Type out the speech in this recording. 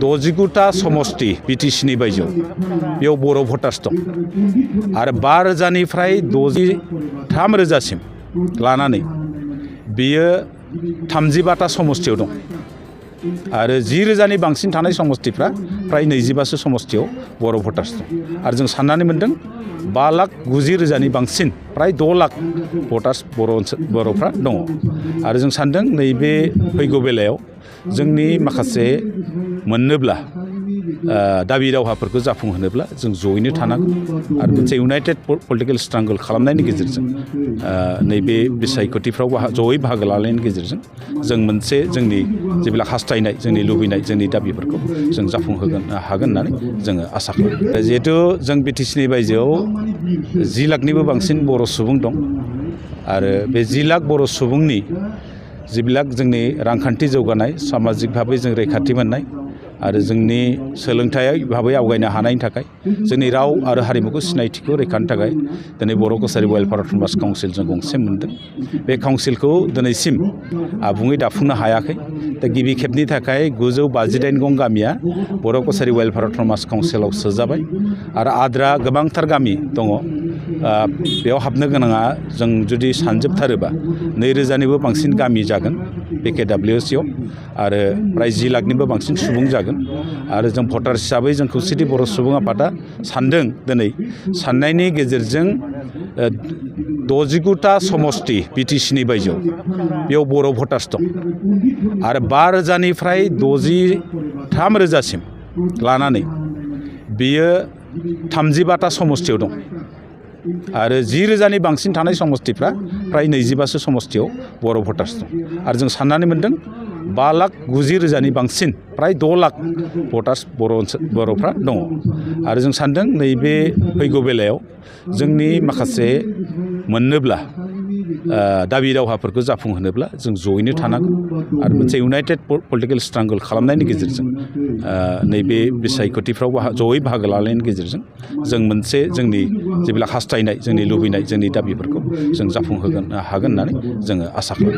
69टा समष्टि बिटिसिनि बायजोआव बेयाव बर' भटार्स दं आरो 5,000निफ्राय 63,000सिम लानानै बेयो 35टा समष्टियाव दं आरो 10,000नि बांसिन थानाय समष्टिफ्रा फ्राय 25सो समष्टियाव बर' भटार्स दं आरो जों साननानै मोनदों 5,90,000नि बांसिन फ्राय 6 लाख भटार्स बर'फ्रा दङ आरो जों सानदों नैबे फैगौ बेलायाव जोंनि माखासे मोननोब्ला दाबि दावहाफोरखौ जाफुंहोनोब्ला जों जयैनो थानांगौ आरो मोनसे इउनाइटेड पलिटिकेल स्ट्रांगल खालामनायनि गेजेरजों नैबे बिसायख'थिफ्राव जयै बाहागो लानायनि गेजेरजों जों मोनसे जोंनि जेब्ला हास्थायनाय जोंनि लुबैनाय जोंनि दाबिफोरखौ जों जाफुंहोगोन हागोन होननानै जोङो आसा खालामो। जिहेथु जों बिटिसिनि बायजोआव 10 लाखनिबो बांसिन बर' सुबुं दं आरो बे 10 लाख बर' सुबुंनि जिबिलाक जोंनि रांखान्थि जौगानाय सामाजिक भाबै जों रैखाथि मोननाय आरो जोंनि सोलोंथायारि भाबै आवगायनो हानायनि थाखाय जोंनि राव आरो हारिमुखौ सिनायथिखौ रैखानि थाखाय दिनै बर' कसारि वेलफेयार अट'नमास काउन्सिल जों गंसे मोनदों। बे काउन्सिलखौ दिनैसिम आबुङै दाफुंनो हायाखै। दा गिबि खेबनि थाखाय 958 गं गामिया बर' कसारि वेलफेयार अट'नमास काउन्सिलाव सोजाबाय आरो आद्रा गोबांथार गामि दङ। बेयाव हाबनो गोनाङा जों जुदि सानजोबथारोबा 2,000निबो बांसिन गामि जागोन BKWCआव आरो फ्राय 10 लाखनिबो बांसिन सुबुं जागोन आरो जों भटार हिसाबै जों खौसेथि बर' सुबुं आफादा सानदों दिनै साननायनि गेजेरजों 69टा समष्टि बिटिसिनि बायजोआव बेयाव बर' भटार्स दं आरो 5,000निफ्राय 63,000सिम लानानै बेयो 35टा समष्टियाव दं आरो 10,000नि बांसिन थानाय समष्टिफ्रा फ्राय 25सो समष्टियाव बर' भटार्स दं आरो जों साननानै मोनदों 5,90,000नि बांसिन फ्राय 6 लाख भटार्स बर'फ्रा दङ आरो जों सानदों नैबे फैगौ बेलायाव जोंनि माखासे मोननोब्ला दाबि दावहाफोरखौ जाफुंहोनोब्ला जों जयैनो थानांगौ आरो मोनसे इउनाइटेड पलिटिकेल स्ट्रांगल खालामनायनि गेजेरजों नैबे बिसायख'थिफ्राव जयै बाहागो लानायनि गेजेरजों जों मोनसे जोंनि जेब्ला हास्थायनाय जोंनि लुबैनाय जोंनि दाबिफोरखौ जों जाफुंहोगोन हागोन होननानै जोङो आसा खालामो।